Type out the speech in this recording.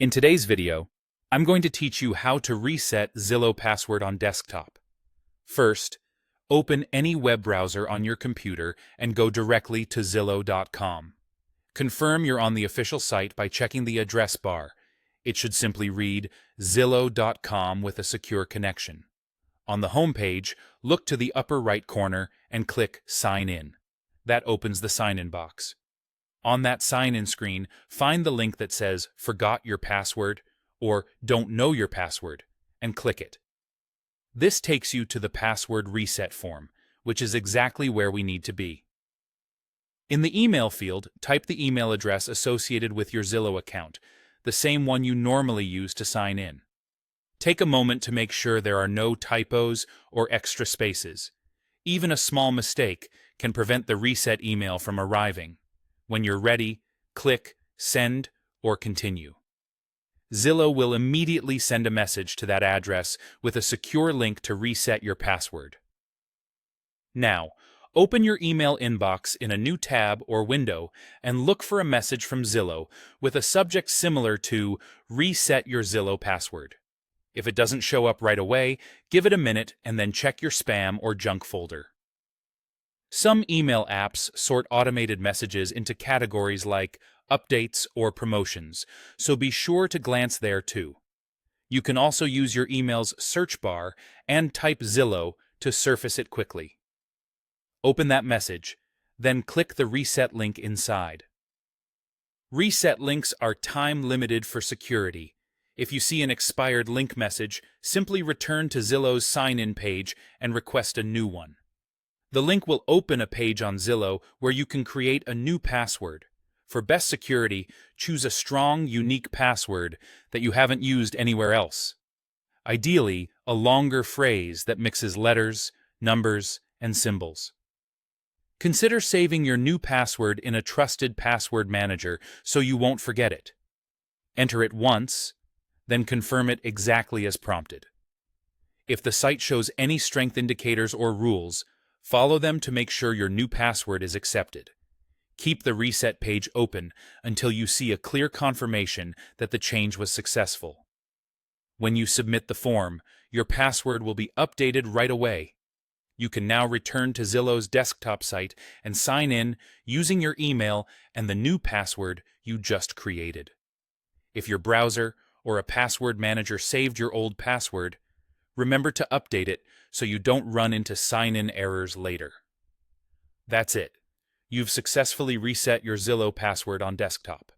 In today's video, I'm going to teach you how to reset Zillow password on desktop. First, open any web browser on your computer and go directly to Zillow.com. Confirm you're on the official site by checking the address bar. It should simply read Zillow.com with a secure connection. On the home page, look to the upper right corner and click Sign In. That opens the sign-in box. On that sign-in screen, find the link that says Forgot Your Password or Don't Know Your Password and click it. This takes you to the password reset form, which is exactly where we need to be. In the email field, type the email address associated with your Zillow account, the same one you normally use to sign in. Take a moment to make sure there are no typos or extra spaces. Even a small mistake can prevent the reset email from arriving. When you're ready, click Send or Continue. Zillow will immediately send a message to that address with a secure link to reset your password. Now, open your email inbox in a new tab or window and look for a message from Zillow with a subject similar to Reset Your Zillow Password. If it doesn't show up right away, give it a minute and then check your spam or junk folder. Some email apps sort automated messages into categories like updates or promotions, so be sure to glance there too. You can also use your email's search bar and type Zillow to surface it quickly. Open that message, then click the reset link inside. Reset links are time-limited for security. If you see an expired link message, simply return to Zillow's sign-in page and request a new one. The link will open a page on Zillow where you can create a new password. For best security, choose a strong, unique password that you haven't used anywhere else. Ideally, a longer phrase that mixes letters, numbers, and symbols. Consider saving your new password in a trusted password manager so you won't forget it. Enter it once, then confirm it exactly as prompted. If the site shows any strength indicators or rules, follow them to make sure your new password is accepted. Keep the reset page open until you see a clear confirmation that the change was successful. When you submit the form, your password will be updated right away. You can now return to Zillow's desktop site and sign in using your email and the new password you just created. If your browser or a password manager saved your old password, remember to update it so you don't run into sign-in errors later. That's it. You've successfully reset your Zillow password on desktop.